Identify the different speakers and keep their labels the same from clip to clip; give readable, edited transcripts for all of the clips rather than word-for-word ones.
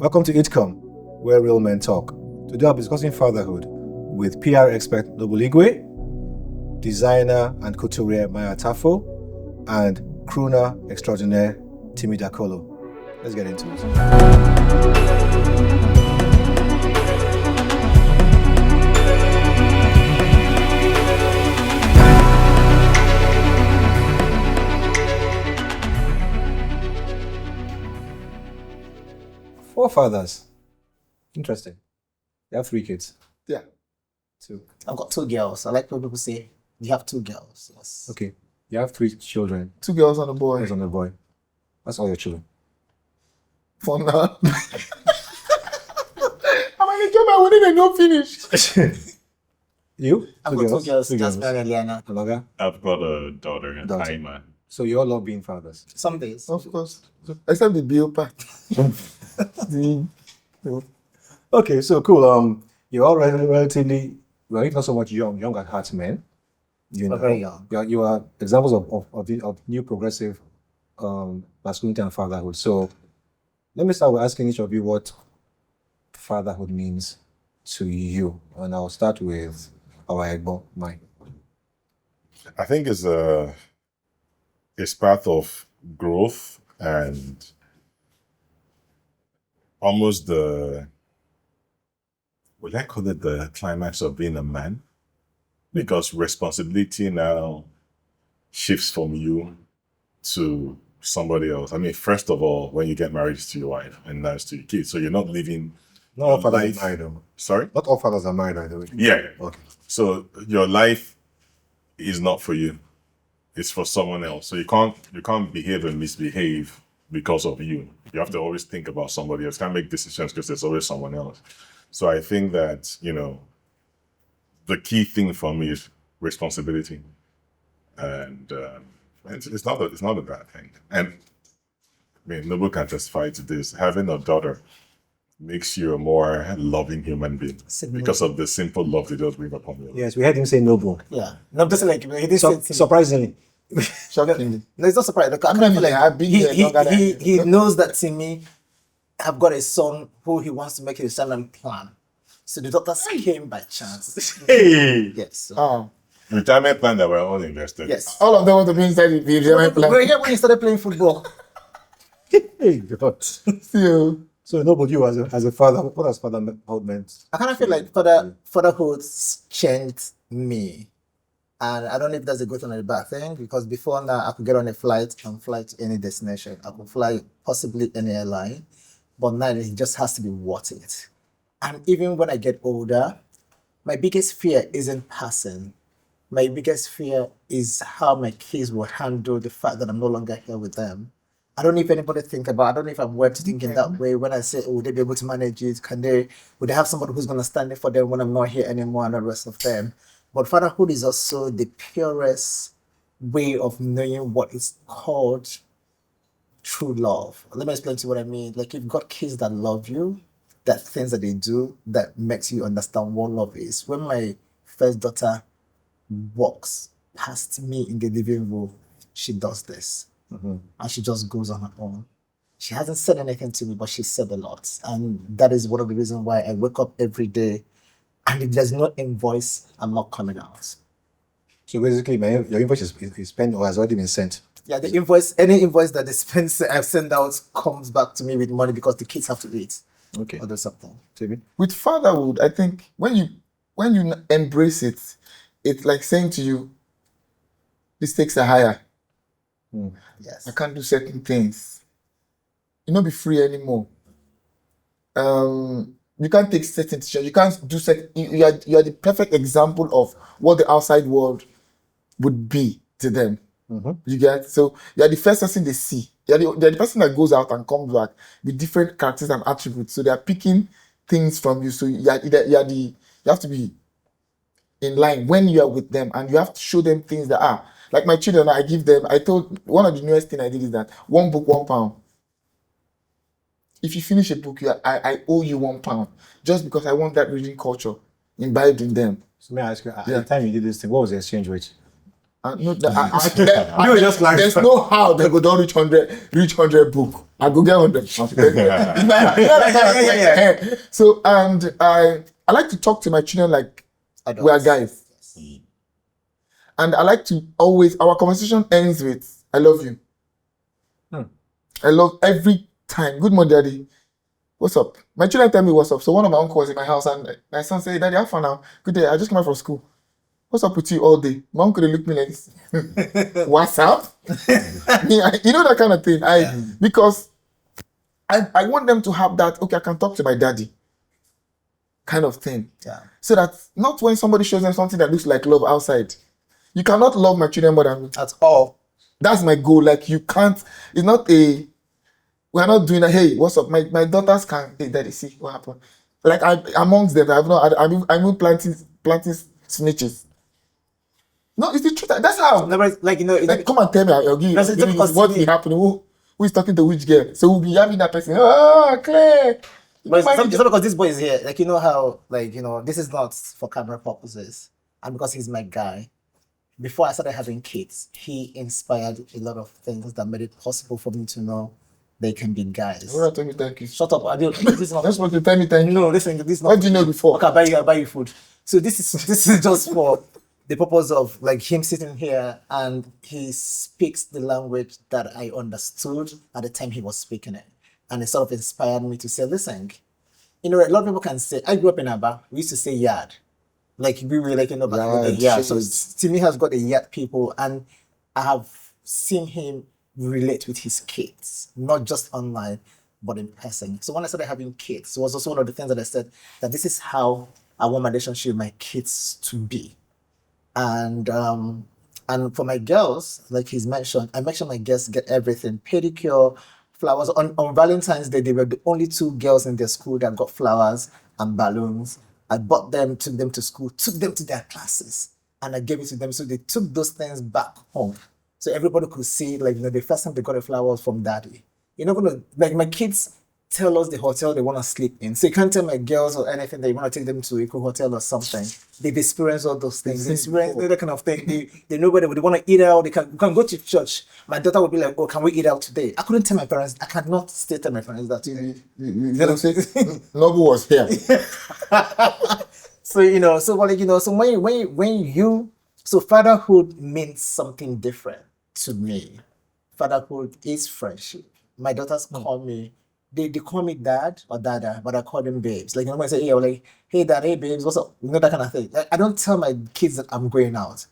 Speaker 1: Welcome to ITCOM, where real men talk. Today I'll be discussing fatherhood with PR expert Noble Igwe, designer and couturier Mai Atafo, and crooner extraordinaire Timi Dakolo. Let's get into it. Four fathers. Interesting. You have 3 kids.
Speaker 2: Yeah.
Speaker 1: 2.
Speaker 2: I've got 2 girls. I like when people say you have 2 girls. Yes.
Speaker 1: Okay. You have 3 children.
Speaker 2: 2 girls and a boy.
Speaker 1: Boys and a boy. That's all your children.
Speaker 2: For now. I'm going to my wedding and not finish.
Speaker 1: You?
Speaker 2: I've got 2 girls. Jasmine and Eliana.
Speaker 1: Alaga?
Speaker 3: I've got a daughter, Haima.
Speaker 1: So you all love being fathers?
Speaker 2: Some days.
Speaker 4: Of course. Except the bill part.
Speaker 1: Okay, so cool. You're all relatively, well, if not so much young at heart men. You know,
Speaker 2: Very young.
Speaker 1: You are examples of new progressive masculinity and fatherhood. So let me start with asking each of you what fatherhood means to you. And I'll start with our Egbo, Mai.
Speaker 3: I think it's part of growth and almost would I call it the climax of being a man? Because responsibility now shifts from you to somebody else. I mean, first of all, when you get married, it's to your wife and now it's to your kids. So you're not living.
Speaker 1: Not all fathers
Speaker 3: life.
Speaker 1: are married, though.
Speaker 3: Sorry?
Speaker 1: Not all fathers are married, by the way.
Speaker 3: Yeah.
Speaker 1: Okay.
Speaker 3: So your life is not for you. It's for someone else. So you can't behave and misbehave because of you. You have to always think about somebody else. You can't make decisions because there's always someone else. So I think that, the key thing for me is responsibility. And it's not a bad thing. And I mean, Noble can testify to this. Having a daughter makes you a more loving human being because of the simple love they just bring upon you.
Speaker 1: Yes, we heard him say noble.
Speaker 2: Yeah. No, just like he didn't say
Speaker 1: Surprisingly.
Speaker 4: Shockingly.
Speaker 2: No, it's not surprising. Look, I
Speaker 4: mean,
Speaker 2: feel like
Speaker 4: I've been here longer than
Speaker 2: he knows that Timi have got a son who he wants to make a retirement plan. So the doctors came by chance.
Speaker 3: Hey!
Speaker 2: Yes.
Speaker 3: Retirement plan that we're all invested.
Speaker 2: Yes.
Speaker 4: All of them want to be inside the retirement
Speaker 2: We were
Speaker 4: plan.
Speaker 2: here when he started playing football.
Speaker 1: Hey, God.
Speaker 4: Still.
Speaker 1: So Noble, you as a father, what has fatherhood meant?
Speaker 2: I kind of feel like fatherhood changed me. And I don't know if that's a good thing or a bad thing, because before now I could get on a flight and fly to any destination. I could fly possibly any airline, but now it just has to be worth it. And even when I get older, my biggest fear isn't passing. My biggest fear is how my kids will handle the fact that I'm no longer here with them. I don't know if anybody I don't know if I'm worth thinking that way when I say, would they be able to manage it? Would they have somebody who's going to stand in for them when I'm not here anymore and the rest of them? But fatherhood is also the purest way of knowing what is called true love. Let me explain to you what I mean. Like, you've got kids that love you, that things that they do that makes you understand what love is. When my first daughter walks past me in the living room, she does this.
Speaker 1: Mm-hmm.
Speaker 2: And she just goes on her own. She hasn't said anything to me, but she said a lot. And that is one of the reasons why I wake up every day. And if there's no invoice, I'm not coming out.
Speaker 1: So basically, your invoice is spent or has already been sent.
Speaker 2: Yeah, the invoice, any invoice that they spend, I've sent out comes back to me with money because the kids have to eat.
Speaker 1: Okay.
Speaker 2: Or do something.
Speaker 1: Timi?
Speaker 4: With fatherhood, I think when you embrace it, it's like saying to you, the stakes are higher.
Speaker 2: Yes.
Speaker 4: I can't do certain things. You'll not be free anymore. You can't take certain decisions. You can't do certain. You are the perfect example of what the outside world would be to them.
Speaker 1: Mm-hmm.
Speaker 4: You get? So you are the first person they see. You're the person that goes out and comes back with different characters and attributes. So they are picking things from you. So you have to be in line when you are with them, and you have to show them things that are like my children. I told one of the newest thing I did is that 1 book, £1. If you finish a book, I owe you £1 just because I want that reading culture imbibed in them.
Speaker 1: So may I ask you, at the time you did this thing, what was the exchange rate?
Speaker 4: No,
Speaker 1: just like
Speaker 4: there's no how they go down reach 100 book. I go get 100. So, and I like to talk to my children like
Speaker 2: Adults.
Speaker 4: we are guys.
Speaker 2: Yes.
Speaker 4: And I like to always, our conversation ends with, I love you. I love every time. Good morning, daddy. What's up? My children tell me what's up. So one of my uncles was in my house and my son said, Daddy, how far now? Good day. I just came out from school. What's up with you all day? My uncle look me like this. What's up? You know that kind of thing. Because I want them to have that, okay, I can talk to my daddy kind of thing.
Speaker 2: Yeah.
Speaker 4: So that not when somebody shows them something that looks like love outside. You cannot love my children more than me.
Speaker 2: At all.
Speaker 4: That's my goal. Like you can't, it's not we're not doing that. Hey, what's up? My daughters can, hey, daddy, see what happened. Like amongst them, I'm planting snitches. No, it's the truth. That's how.
Speaker 2: Like, you know,
Speaker 4: Like, come and tell me. I'll give you.
Speaker 2: That's
Speaker 4: I'll give you
Speaker 2: because
Speaker 4: what's happening. Who is talking to which girl? So we'll be having that person. Oh, Claire.
Speaker 2: But it's not because this boy is here. Like, you know how, like, you know, this is not for camera purposes. And because he's my guy, before I started having kids, he inspired a lot of things that made it possible for me to know they can be guys.
Speaker 4: All right, tell me thank you.
Speaker 2: Shut up. This is not.
Speaker 4: That's what you tell me thank you.
Speaker 2: No, listen, this is not.
Speaker 4: What do you know before?
Speaker 2: Okay, I'll buy you food. So this is just for the purpose of like him sitting here and he speaks the language that I understood at the time he was speaking it. And it sort of inspired me to say, listen, you know, a lot of people can say, I grew up in Aba, we used to say yard. Like we were like, you know, back in the yard. So Timi has got the yard people and I have seen him relate with his kids, not just online, but in person. So when I started having kids, it was also one of the things that I said that this is how I want my relationship with my kids to be. And for my girls, like he's mentioned, I make sure my girls get everything: pedicure, flowers. On Valentine's Day, they were the only 2 girls in their school that got flowers and balloons. I bought them, took them to school, took them to their classes, and I gave it to them. So they took those things back home. So everybody could see, like, you know, the first time they got the flowers from daddy. You're not gonna, like, my kids tell us the hotel they want to sleep in. So you can't tell my girls or anything that you want to take them to a cool hotel or something. They've experienced all those things. They experience that kind of thing. They know where they want to eat out. We can go to church. My daughter would be like, oh, can we eat out today? I couldn't tell my parents. I cannot still tell my parents that.
Speaker 4: You know, say Noble was here.
Speaker 2: So, you know, so like, you know, so so fatherhood means something different to me. Fatherhood is friendship. My daughters call me, they call me dad or dada, but I call them babes. Like, you know, when I say, hey, I'm like, hey dad, hey babes, what's up? You know, that kind of thing. Like, I don't tell my kids that I'm going out.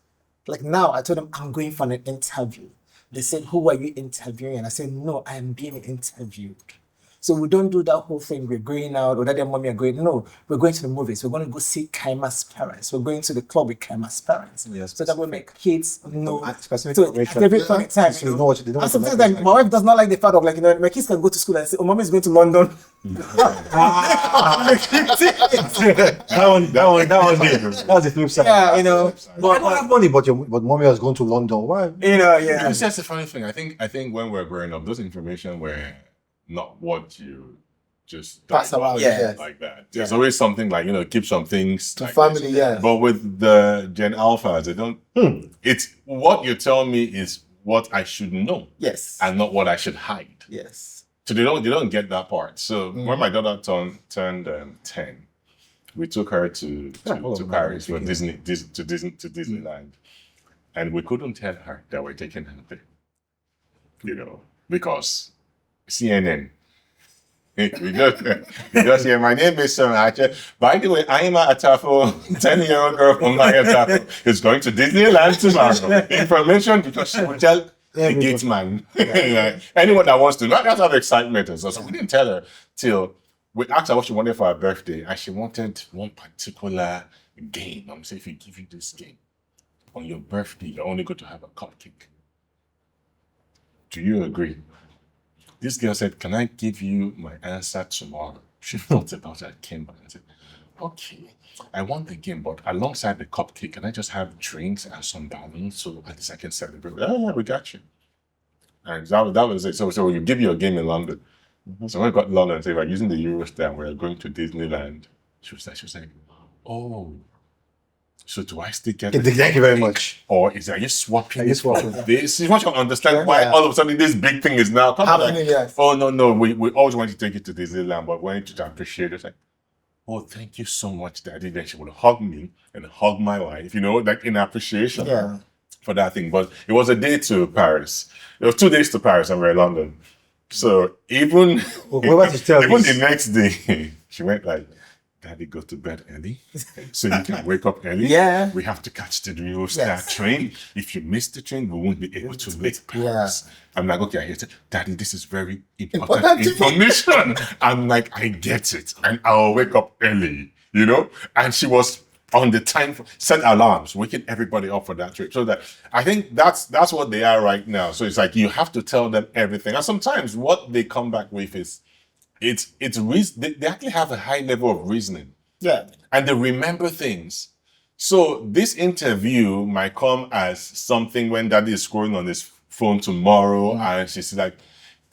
Speaker 2: Like now I told them I'm going for an interview. They said, who are you interviewing? And I said, no, I am being interviewed. So we don't do that whole thing. We're going out, or daddy and mommy are going. No, we're going to the movies. We're going to go see Kaima's parents. We're going to the club with Kaima's parents.
Speaker 1: Yes.
Speaker 2: So that will make kids know.
Speaker 1: Specific
Speaker 2: So
Speaker 1: information.
Speaker 2: every time,
Speaker 1: So you know what you do.
Speaker 2: and sometimes like my wife does not like the fact of like, you know, my kids can go to school and say, oh, mommy is going to London.
Speaker 1: That one did. That's the flip side.
Speaker 2: Yeah, you know.
Speaker 1: I don't have money, but mommy was going to London. Why?
Speaker 2: You know, yeah.
Speaker 3: That's the funny thing. I think when we're growing up, those information were not what you just
Speaker 4: Pass around,
Speaker 2: yeah.
Speaker 3: like that. There's always something like, you know, keep some things
Speaker 4: To
Speaker 3: like
Speaker 4: family,
Speaker 3: this.
Speaker 4: yeah.
Speaker 3: But with the Gen Alphas, they don't. It's what you tell me is what I should know,
Speaker 2: Yes.
Speaker 3: and not what I should hide.
Speaker 2: Yes.
Speaker 3: So they don't get that part. So when my daughter turned 10, we took her to Paris for Disneyland, and we couldn't tell her that we're taking her there, you know, because CNN. we just hear, my name is Ache. By the way, I'm Mai Atafo, 10-year-old girl from Mai Atafo, is going to Disneyland tomorrow. Information because she will tell the gate man. Anyone that wants to know, that's how the excitement is. So we didn't tell her till we asked her what she wanted for her birthday, and she wanted one particular game. I'm saying, if we give you this game on your birthday, you're only going to have a cupcake. Do you agree? This girl said, can I give you my answer tomorrow? She thought about it, came back and said, okay, I want the game, but alongside the cupcake, can I just have drinks and some balloons so at least I can celebrate? Oh, yeah, we got you. And that was it. So you give your game in London. So when we got to London, so we're using the Eurostar, we're going to Disneyland. She was like, oh. So do I still get
Speaker 1: Thank you very much.
Speaker 3: Or is it just swapping
Speaker 1: Are you
Speaker 3: it for
Speaker 1: swapping?
Speaker 3: this? You want to understand why all of a sudden this big thing is now coming.
Speaker 4: Happening, yes.
Speaker 3: Oh no, we always want to take it to Disneyland, but we want you to appreciate it. Like, oh, thank you so much, Daddy. Then she would hug me and hug my wife, like in appreciation for that thing. But it was a day to Paris. It was 2 days to Paris and we're in London. So even,
Speaker 1: What to tell
Speaker 3: even
Speaker 1: this?
Speaker 3: the next day, she went like, Daddy, go to bed early so you can wake up early.
Speaker 2: Yeah.
Speaker 3: We have to catch the Eurostar train. If you miss the train, we won't be able to make Paris. I'm like, okay, I hear it. Daddy, this is very important information. I'm like, I get it. And I'll wake up early, And she was on the time, set alarms, waking everybody up for that trip. So that I think that's what they are right now. So it's like you have to tell them everything. And sometimes what they come back with is they actually have a high level of reasoning.
Speaker 2: Yeah.
Speaker 3: And they remember things. So this interview might come as something when Daddy is scrolling on his phone tomorrow and she's like,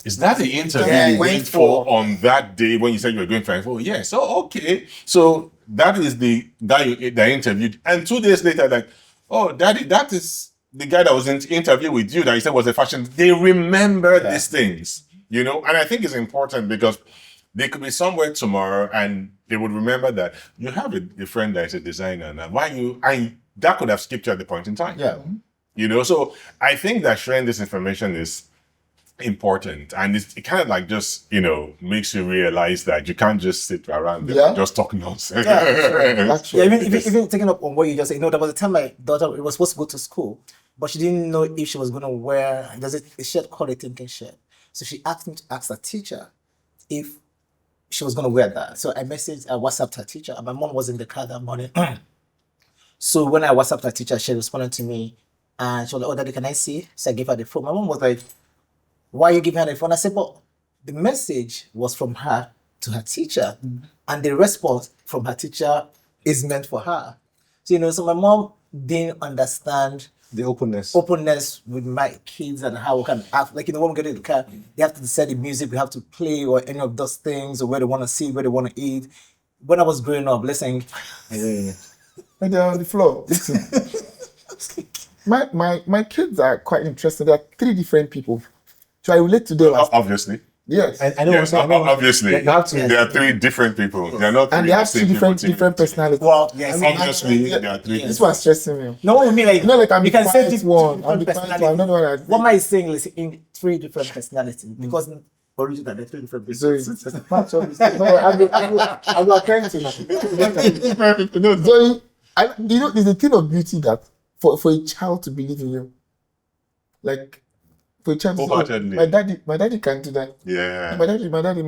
Speaker 3: is that the interview you went for on that day when you said you were going for? Oh, yes. Oh, okay. So that is the guy that interviewed. And 2 days later, like, oh, Daddy, that is the guy that was in interview with you that you said was a fashion. They remember these things, And I think it's important because they could be somewhere tomorrow and they would remember that you have a friend that is a designer now. And that could have skipped you at the point in time.
Speaker 2: Yeah.
Speaker 3: So I think that sharing this information is important, and it kind of like just makes you realize that you can't just sit around there and just talk nonsense.
Speaker 2: Even taking up on what you just said, there was a time my daughter was supposed to go to school, but she didn't know if she was going to wear a shirt called a thinking shirt. So she asked me to ask her teacher if she was going to wear that. So I WhatsApped her teacher, and my mom was in the car that morning. So when I WhatsApped her teacher, she responded to me, and she was like, "Oh, Daddy, can I see?" So I gave her the phone. My mom was like, "Why are you giving her the phone?" I said, "But the message was from her to her teacher, and the response from her teacher is meant for her." So, so my mom didn't understand
Speaker 1: The openness
Speaker 2: with my kids and how we can act. Like, when we get in the car, they have to decide the music we have to play or any of those things or where they want to see, where they want to eat. When I was growing up, listen.
Speaker 4: And they're on the floor. Listen. My kids are quite interesting. There are 3 different people. So I relate to them.
Speaker 3: Obviously.
Speaker 4: Yes.
Speaker 1: I know.
Speaker 3: Obviously.
Speaker 1: You have to.
Speaker 3: There are 3 different people. They are not.
Speaker 4: And they have 2 different personalities.
Speaker 2: Well, yes.
Speaker 3: Obviously, there are 3.
Speaker 4: This was stressing me.
Speaker 2: No, what I mean, like,
Speaker 4: Like I'm
Speaker 2: you
Speaker 4: the
Speaker 2: can say
Speaker 4: quiet one. I'm the quiet
Speaker 2: personality.
Speaker 4: one. I'm not the one that.
Speaker 2: What am I saying is in 3 different personalities because originally they're 3 different personalities.
Speaker 4: I'm attentive. No, Zoe, there's a thing of beauty that for a child to believe in you, like for a child to say, my daddy can do that.
Speaker 3: Yeah.
Speaker 4: My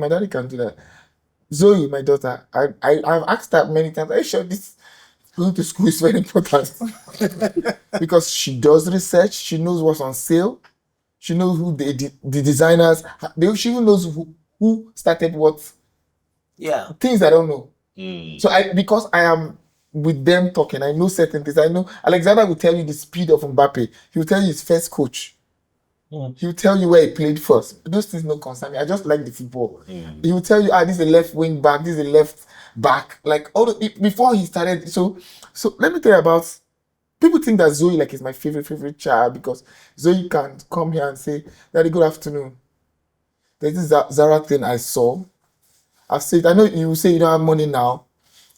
Speaker 4: daddy can do that. Zoe, my daughter, I've asked her many times, are you sure this going to school is very important? Because she does research, she knows what's on sale, she knows who the designers, she even knows who started what.
Speaker 2: Yeah.
Speaker 4: Things I don't know. So because I am with them talking, I know certain things. I know Alexander will tell you the speed of Mbappe. He will tell you his first coach. He will tell you where he played first. Those things don't concern me. I just like the football. He will tell you, this is a left wing back, this is a left back. Like before he started. So let me tell you about. People think that Zoe is my favorite child because Zoe can come here and say, "Daddy, good afternoon. There's this Zara thing I saw. I've saved. I know you will say you don't have money now,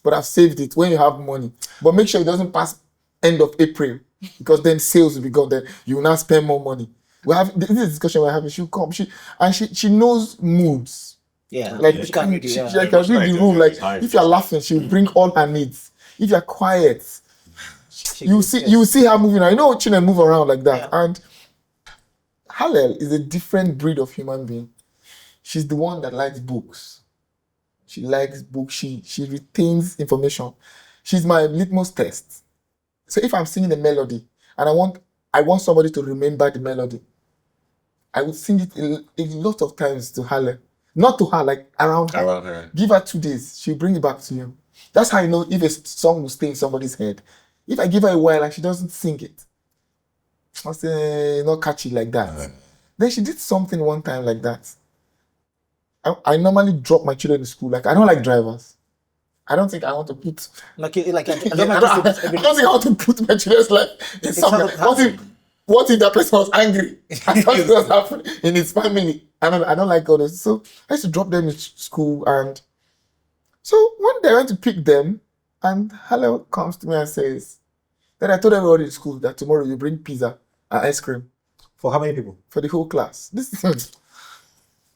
Speaker 4: but I've saved it when you have money. But make sure it doesn't pass end of April because then sales will be gone. Then you will now spend more money." We have this discussion we're having. She'll come. She knows moods.
Speaker 2: Yeah.
Speaker 4: She can read the room. Like if you're laughing, she'll bring all her needs. If you're quiet, you see her moving. I know children move around like that. Yeah. And Hallel is a different breed of human being. She's the one that likes books. She likes books. She retains information. She's my litmus test. So if I'm singing a melody and I want somebody to remember the melody, I would sing it a lot of times to Hallel. Not to her, like around her. Give her 2 days. She'll bring it back to you. That's how I know if a song will stay in somebody's head. If I give her a while and she doesn't sing it, I'll say, not catchy like that. Then she did something one time like that. I normally drop my children in school. Like, I don't like drivers. I don't think I want to put.
Speaker 2: Like I
Speaker 4: I
Speaker 2: don't
Speaker 4: don't,
Speaker 2: like
Speaker 4: I don't think I want to put my children's life in somewhere. What if that person was angry and something was happening in his family? I don't like all this. So I used to drop them in school, and so one day I went to pick them, and Hello comes to me and says, then I told everybody in school that tomorrow you bring pizza and ice cream
Speaker 1: For how many people?
Speaker 4: for the whole class. This is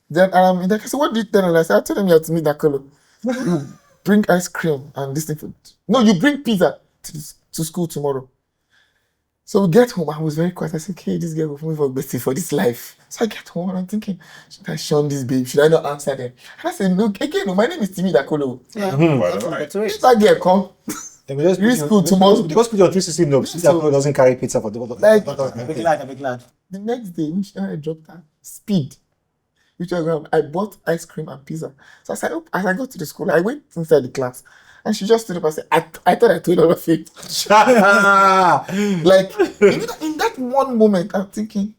Speaker 4: then in that case, what did you tell them? I said, I told them you have to meet Dakolo. You bring ice cream and this thing. No, you bring pizza to school tomorrow. So we get home. I was very quiet. I said, okay, this girl will put me for bestie for this life. So I get home and I'm thinking, should I shun this babe? Should I not answer them? And I said, no, again, my name is Timi Dakolo. If that girl come,
Speaker 1: Then we just
Speaker 4: Read school tomorrow.
Speaker 1: Because put your 360 notes. That
Speaker 4: So-
Speaker 1: doesn't carry pizza for the
Speaker 4: Like-
Speaker 2: I'll be glad.
Speaker 4: the next day, which I dropped her, speed. Which I bought ice cream and pizza. So I said, oh, as I got to the school, I went inside the class. And she just stood up and said, I thought I told all of it. Like, in that one moment, I'm thinking,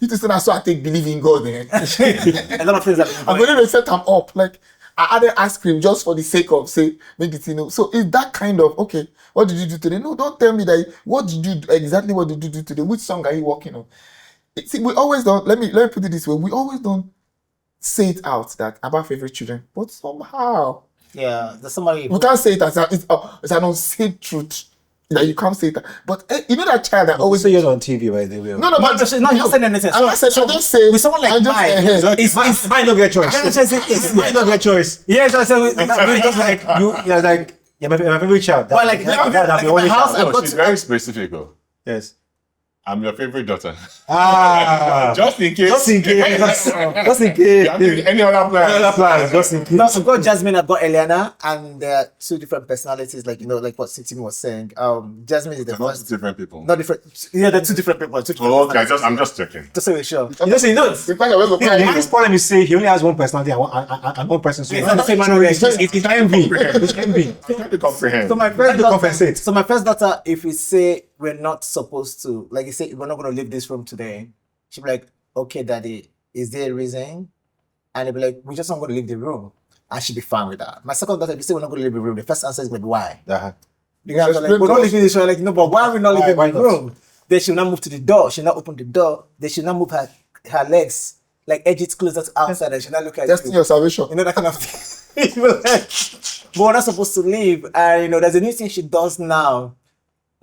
Speaker 4: you just said, I saw I take believe in God. Eh?
Speaker 2: A lot of things that
Speaker 4: I'm going to set them up. Like, I added ice cream just for the sake of, say, make it, So it's that kind of, okay, what did you do today? No, don't tell me that. What did you do? Exactly what did you do today? Which song are you working on? See, we always don't, let me put it this way. We always don't say it out that about favorite children. But somehow,
Speaker 2: yeah, there's somebody
Speaker 4: we can't say it as it's an unsaid truth. That you can't say that. But you know that child that always
Speaker 1: say you're on TV, right? They will.
Speaker 4: No,
Speaker 2: No, you're not saying anything.
Speaker 4: I'm not saying. I don't say.
Speaker 2: With someone like
Speaker 4: I just,
Speaker 2: Mai,
Speaker 1: It's might not get choice. It's might not get choice.
Speaker 2: Yes, I said.
Speaker 1: Just like you're like my favorite child.
Speaker 2: Well, like,
Speaker 1: I'm the only
Speaker 2: house-
Speaker 1: child.
Speaker 3: No, she's very specific. Though.
Speaker 1: Yes.
Speaker 3: I'm your favorite daughter.
Speaker 1: Just
Speaker 3: in case.
Speaker 1: Just in case. Just in case.
Speaker 3: You have any other plans?
Speaker 1: Other plans. Just in case.
Speaker 2: No, I've got Jasmine, I've got Eliana, and they're two different personalities, like like what Sitimi was saying. Jasmine is the
Speaker 3: They're not
Speaker 2: first,
Speaker 3: different people.
Speaker 2: not different. Yeah, they're two different people. Two different
Speaker 3: Oh, okay,
Speaker 2: personalities.
Speaker 3: I'm just checking.
Speaker 2: Just so we're sure.
Speaker 1: You know,
Speaker 4: the kind of way to
Speaker 1: the biggest problem is say he only has one personality and one person. So
Speaker 2: It's not the same man.
Speaker 1: it's envy. It's envy.
Speaker 3: Try to comprehend.
Speaker 2: So my
Speaker 1: Try
Speaker 2: first
Speaker 1: to
Speaker 2: daughter,
Speaker 1: compensate.
Speaker 2: so my first daughter, if we say we're not supposed to, like you say, we're not going to leave this room today, she'll be like, okay, daddy, is there a reason? And he'll be like, we just not going to leave the room. And she'll be fine with that. My second daughter, if you say we're not going to leave the room, the first answer is like, why?
Speaker 1: Uh-huh.
Speaker 2: The guys are like,
Speaker 4: Explain
Speaker 2: we're
Speaker 4: to
Speaker 2: not
Speaker 4: us.
Speaker 2: leaving this room. Like, no, but why are we not leaving
Speaker 1: Why
Speaker 2: the
Speaker 1: not?
Speaker 2: room? Then she'll not move to the door. She'll not open the door. Then she'll not move her legs, like edge it closer to outside, and she'll not look at
Speaker 4: Testing
Speaker 2: you.
Speaker 4: your salvation.
Speaker 2: You know, that kind of thing. But we're not supposed to leave. And there's a new thing she does now,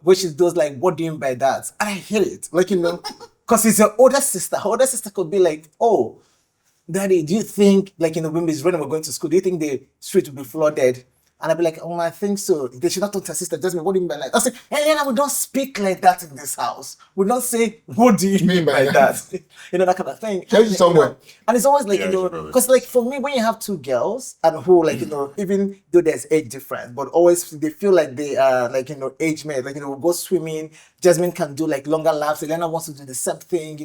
Speaker 2: where she does like, what do you mean by that? And I hate it. Like, because it's her older sister. Her older sister could be like, oh, daddy, do you think, like, when Miss Rennie were going to school, do you think the street will be flooded? And I'd be like, oh, I think so. They should not talk to her sister. Jasmine, what do you mean by that? I say, Elena, we don't speak like that in this house. We don't say, what do you mean by that? That kind of thing.
Speaker 4: Tell you somewhere.
Speaker 2: And it's always like,
Speaker 3: Yeah,
Speaker 2: because like for me, when you have two girls and who like, even though there's age difference, but always they feel like they are like, age mate, like, we'll go swimming. Jasmine can do like longer laps. Elena wants to do the same thing,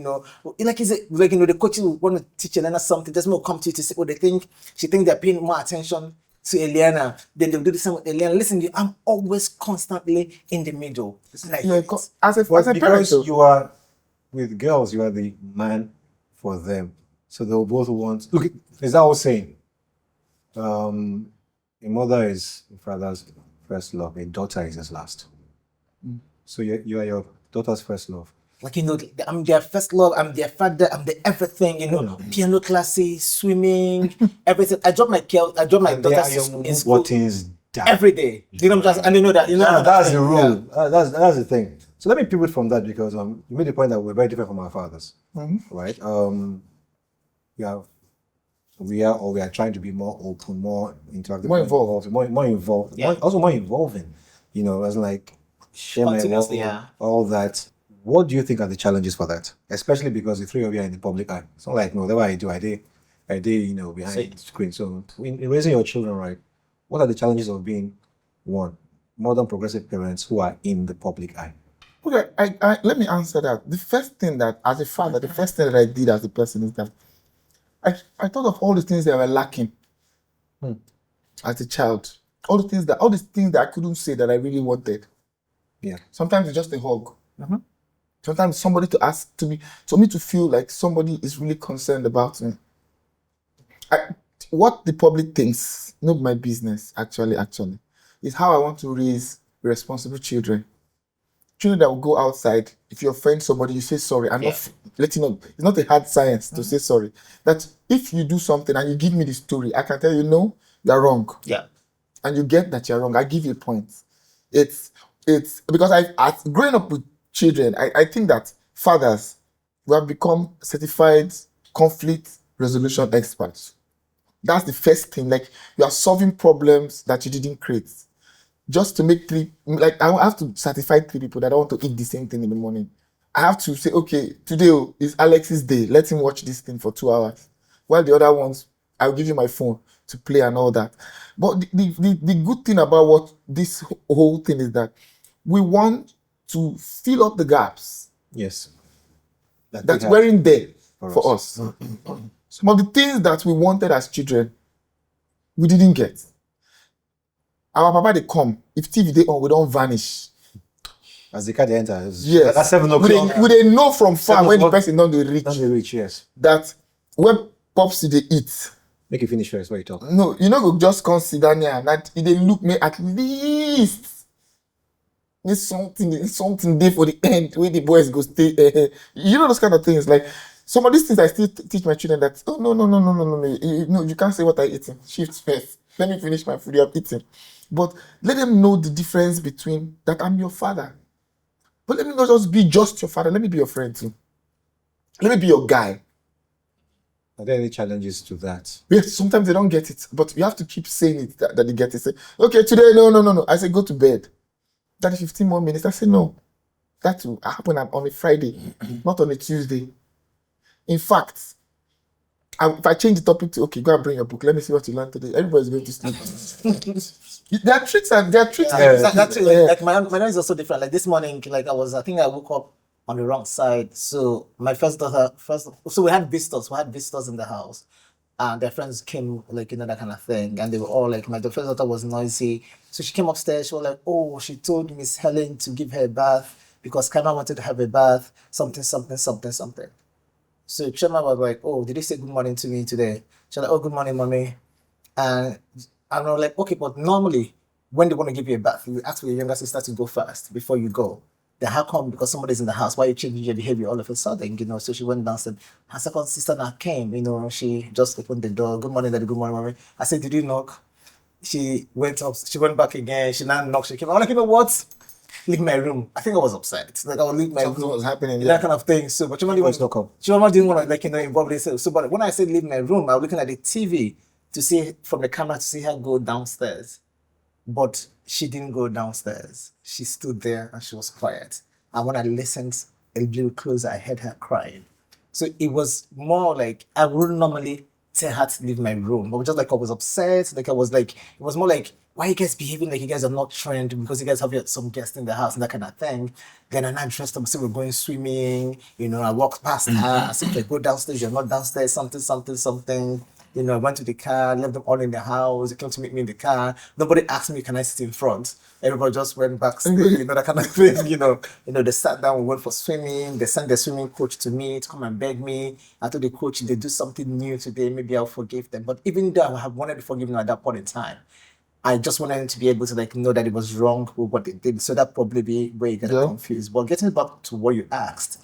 Speaker 2: like, is it like, the coaches will want to teach Elena something. Jasmine will come to you to say, oh, she think they're paying more attention to Eliana, then they'll do the same with Eliana. Listen, I'm always constantly in the middle. It's like,
Speaker 4: Yeah, as a parent,
Speaker 1: Because
Speaker 4: though,
Speaker 1: you are with girls, you are the man for them. So they'll both want. Look, is that whole saying? A mother is a father's first love. A daughter is his last. So you are your daughter's first love.
Speaker 2: like, I'm their first love, I'm their father, I'm the everything, piano classes, swimming, everything. I drop my
Speaker 1: And they are
Speaker 2: daughters
Speaker 1: your
Speaker 2: in school
Speaker 1: things down.
Speaker 2: every day. And you know that,
Speaker 1: That's the rule. That's the thing. So let me pivot from that because you made the point that we're very different from our fathers, right? We are trying to be more open, more interactive,
Speaker 4: More involved.
Speaker 1: more involved,
Speaker 2: Yeah.
Speaker 1: also more involving. As like share my
Speaker 2: Continuously,
Speaker 1: world,
Speaker 2: yeah.
Speaker 1: all that. What do you think are the challenges for that? Especially because the three of you are in the public eye. It's not like whatever I do, I did, behind the screen. So in raising your children, right? What are the challenges of being modern progressive parents who are in the public eye?
Speaker 4: okay, I let me answer that. The first thing that, as a father, the first thing that I did as a person is that I thought of all the things that were lacking as a child. All the things that I couldn't say that I really wanted.
Speaker 1: Yeah.
Speaker 4: Sometimes it's just a hug. Sometimes somebody to ask for me to feel like somebody is really concerned about me. what the public thinks, not my business, actually, is how I want to raise responsible children. Children that will go outside. If you offend somebody, you say sorry. I'm not letting know. It's not a hard science to say sorry. That if you do something and you give me the story, I can tell you, no, you're wrong.
Speaker 2: Yeah.
Speaker 4: And you get that you're wrong. I give you a point. It's because growing up with children, I think that fathers who have become certified conflict resolution experts. That's the first thing. Like, you are solving problems that you didn't create. Just to make I have to certify 3 people that I want to eat the same thing in the morning. I have to say, okay, today is Alex's day. Let him watch this thing for 2 hours. While the other ones, I'll give you my phone to play and all that. But the good thing about what this whole thing is that we want to fill up the gaps.
Speaker 1: Yes.
Speaker 4: That weren't there for us. Some of the things that we wanted as children, we didn't get. Our papa, they come. If TV they on, we don't vanish.
Speaker 1: As the car they enter.
Speaker 4: Yes.
Speaker 1: At 7 o'clock.
Speaker 4: We they know from far when the person don't reach.
Speaker 1: Don't they reach, yes.
Speaker 4: That when pops they eat.
Speaker 1: Make you finish first, what you talk.
Speaker 4: No, you know, go just consider there that if they look me at least. There's something there for the end where the boys go stay. You know those kind of things. Like, some of these things I still teach my children that, oh, no, you can't say what I eating. Shift first. Let me finish my food you have eaten. But let them know the difference between that I'm your father. But let me not just be just your father. Let me be your friend too. Let me be your guy.
Speaker 1: Are there any challenges to that?
Speaker 4: Yes, sometimes they don't get it. But you have to keep saying it that they get it. Say, okay, today, no. I say, go to bed. That is 15 more minutes. I say, no. That will happen on a Friday, not on a Tuesday. In fact, if I change the topic to, okay, go and bring your book. Let me see what you learned today. Everybody's going to sleep. There are tricks.
Speaker 2: Like my own is also different. Like this morning, like I think I woke up on the wrong side. So my first daughter, so we had visitors in the house. And their friends came, like, you know, that kind of thing. And they were all like, the first daughter was noisy. So she came upstairs. She was like, oh, she told Miss Helen to give her a bath because Kama wanted to have a bath. Something. So Chema was like, oh, did you say good morning to me today? She was like, oh, good morning, mommy. And I was like, okay, but normally when they want to give you a bath, you ask for your younger sister to go first before you go. Then how come because somebody's in the house, why are you changing your behavior all of a sudden? You know, so she went downstairs. Her second sister now came, you know, she just opened the door. Good morning, daddy, good morning, mommy. I said, did you knock? She went up, she went back again, she now knocked, she came. I'm like, you know what? Leave my room. I think I was upset. Like, I would leave my room.
Speaker 4: Something was happening.
Speaker 2: That kind of thing. So, but Chima didn't want to, like, you know, involve herself. So, but when I said leave my room, I was looking at the TV to see from the camera to see her go downstairs. But she didn't go downstairs. She stood there and she was quiet. And when I listened a little closer, I heard her crying. So it was more like I wouldn't normally tell her to leave my room. But just like I was upset, like I was like, it was more like, why are you guys behaving like you guys are not trained because you guys have some guests in the house and that kind of thing. Then I'm dressed up, so we're going swimming, you know, I walked past her, I said, like, go downstairs, you're not downstairs, something. You know, I went to the car, left them all in the house, they came to meet me in the car. Nobody asked me, can I sit in front? Everybody just went back, you know, that kind of thing, you know. They sat down, we went for swimming, they sent the swimming coach to me to come and beg me. I told the coach, they do something new today, maybe I'll forgive them. But even though I have wanted to forgive them at that point in time, I just wanted them to be able to like know that it was wrong with what they did. So that probably be where you get confused. But getting back to what you asked,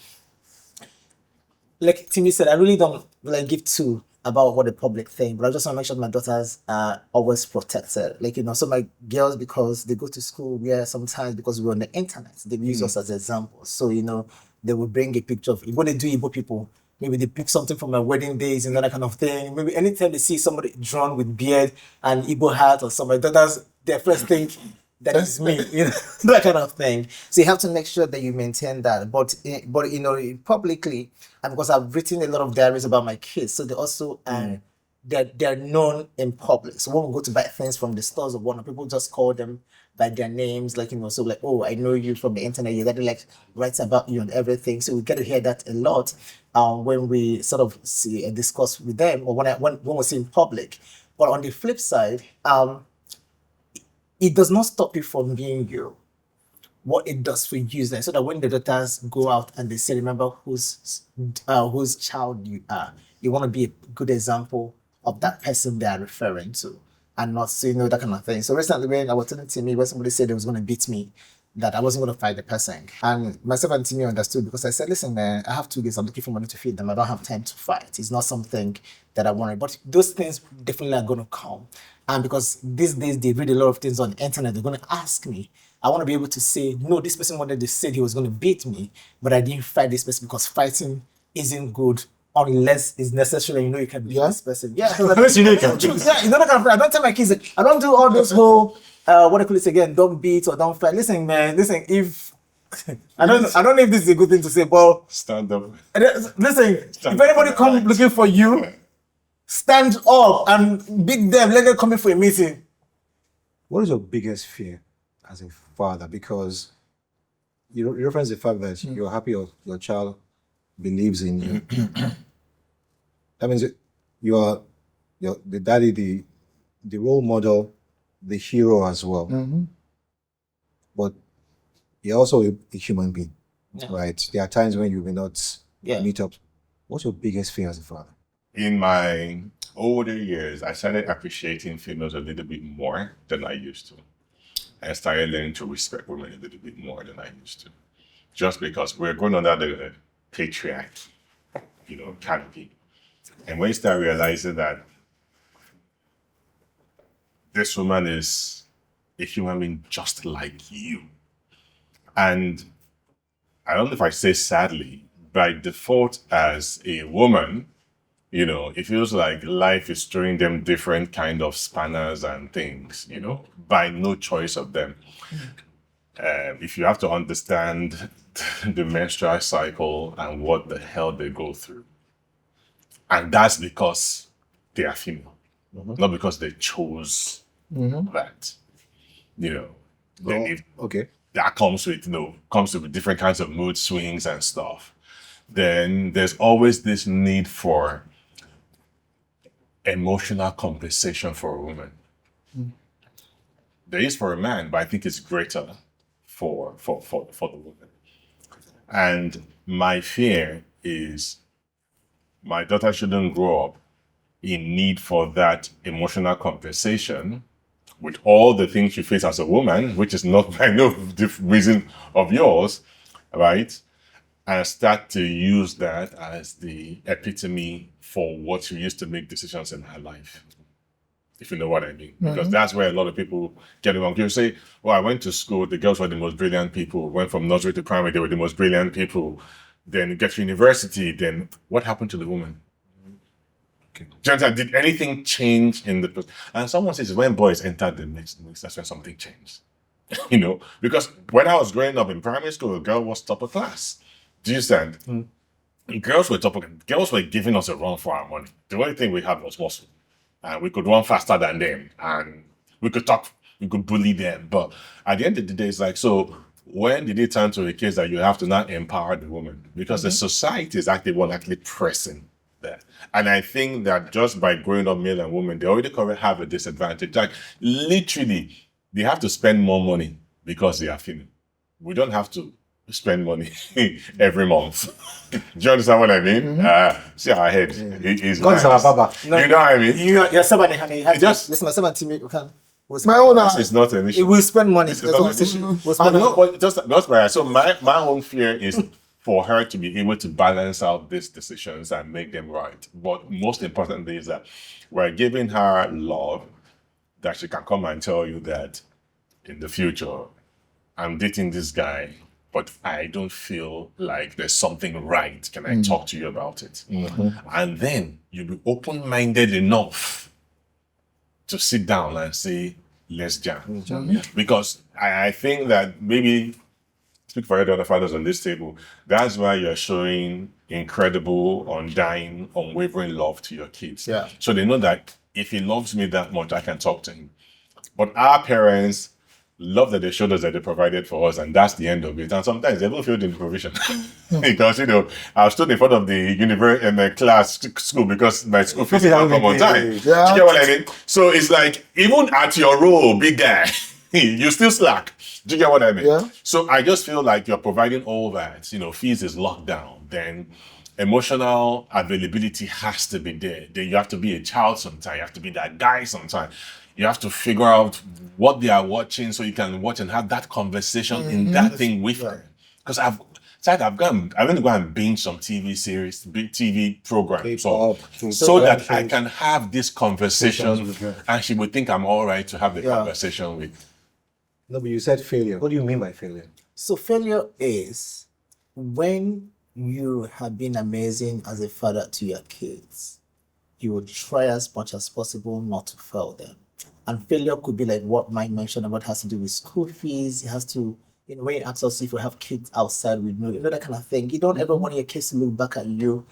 Speaker 2: like Timi said, I really don't like give two about what the public think, but I just want to make sure my daughters are always protected. Like, you know, so my girls, because they go to school, sometimes because we're on the internet, they use us as examples. So, you know, they will bring a picture of what they do Igbo people. Maybe they pick something from my wedding days and that kind of thing. Maybe anytime they see somebody drawn with beard and Igbo hat or something, that's their first thing. That is me, you know, that kind of thing. So you have to make sure that you maintain that. But you know, publicly, and because I've written a lot of diaries about my kids, so they also they're known in public. So when we go to buy things from the stores or whatnot, people just call them by their names, like, you know, so like, oh, I know you from the internet. You gotta like write about you and everything. So we get to hear that a lot when we sort of see and discuss with them, or when we see in public. But on the flip side, it does not stop you from being you. What it does for you is that so that when the daughters go out and they say, remember whose child you are, you want to be a good example of that person they are referring to, and not, that kind of thing. So recently when I was telling Timi, when somebody said they was going to beat me, that I wasn't going to fight the person. And myself and Timi understood, because I said, listen, man, I have 2 kids, I'm looking for money to feed them. I don't have time to fight. It's not something that I want. But those things definitely are going to come. And because these days they read a lot of things on the internet, they're going to ask me. I want to be able to say, no, this person wanted to say he was going to beat me, but I didn't fight this person, because fighting isn't good unless it's necessary. You can beat this person. Yeah.
Speaker 1: Unless you can
Speaker 2: choose. Yeah, that kind of. I don't tell my kids, I don't do all those whole what do you call it again? Don't beat or don't fight. Listen, man. Listen, if I don't know if this is a good thing to say, but
Speaker 3: Stand up.
Speaker 2: Listen, if anybody come looking for you, stand up and beat them. Let them come in for a meeting.
Speaker 1: What is your biggest fear as a father? Because you reference the fact that you're happy your child believes in you. That means you're the daddy, the role model, the hero as well. But you're also a human being, right? There are times when you may not meet up. What's your biggest fear as a father?
Speaker 3: In my older years, I started appreciating females a little bit more than I used to. I started learning to respect women a little bit more than I used to. Just because we're going under the patriarch, canopy. And when you start realizing that this woman is a human being just like you. And I don't know if I say sadly, by default as a woman, it feels like life is throwing them different kind of spanners and things, by no choice of them. If you have to understand the menstrual cycle and what the hell they go through. And that's because they are female, not because they chose that. Then if that comes with different kinds of mood swings and stuff, then there's always this need for emotional compensation for a woman. There is for a man, but I think it's greater for the woman. And my fear is my daughter shouldn't grow up in need for that emotional compensation with all the things you face as a woman, which is not by no reason of yours, right? And start to use that as the epitome for what you used to make decisions in her life, if you know what I mean. Because that's where a lot of people get it wrong. You say, well, I went to school, the girls were the most brilliant people, went from nursery to primary, they were the most brilliant people. Then you get to university, then what happened to the woman? Did anything change in the... And someone says when boys entered the mix, that's when something changed. Because when I was growing up in primary school, a girl was top of class. Do you understand? Girls were giving us a run for our money. The only thing we had was muscle. And we could run faster than them. And we could talk, we could bully them. But at the end of the day, it's like, so when did it turn to a case that you have to now empower the woman? Because the society is actually pressing that. And I think that just by growing up male and women, they already have a disadvantage. Like literally, they have to spend more money because they are female. We don't have to spend money every month. Do you understand what I mean? See our head is
Speaker 1: God is our Baba.
Speaker 3: You know what I mean?
Speaker 2: You're somebody, honey. Listen, myself and Timi,
Speaker 4: my own
Speaker 3: it's not an issue.
Speaker 2: It will spend money.
Speaker 3: It's not an issue. So my own fear is for her to be able to balance out these decisions and make them right. But most importantly is that we're giving her love that she can come and tell you that in the future, I'm dating this guy, but I don't feel like there's something right. Can I talk to you about it? And then you'll be open-minded enough to sit down and say, let's jam. Because I think that maybe, speak for the other fathers on this table, that's why you're showing incredible, undying, unwavering love to your kids.
Speaker 2: Yeah.
Speaker 3: So they know that if he loves me that much, I can talk to him. But our parents love that they showed us that they provided for us, and that's the end of it. And sometimes they don't feel in the provision. Because, I stood in front of the class school because my school fees didn't come on time. Do you get what I mean? So it's like, even at your role, big guy, you still slack. Do you get what I mean?
Speaker 4: Yeah.
Speaker 3: So I just feel like you're providing all that, fees is locked down. Then emotional availability has to be there. Then you have to be a child sometimes. You have to be that guy sometimes. You have to figure out what they are watching so you can watch and have that conversation in that thing with them. Because I'm going to go and binge some TV series, big TV programs, so that I can have this conversation, and she would think I'm all right to have the conversation with.
Speaker 1: No, but you said failure. What do you mean by failure?
Speaker 2: So failure is when you have been amazing as a father to your kids, you will try as much as possible not to fail them. And failure could be like what Mike mentioned about has to do with school fees. It has to, when you ask us if we have kids outside, we know, that kind of thing. You don't ever want your kids to look back at you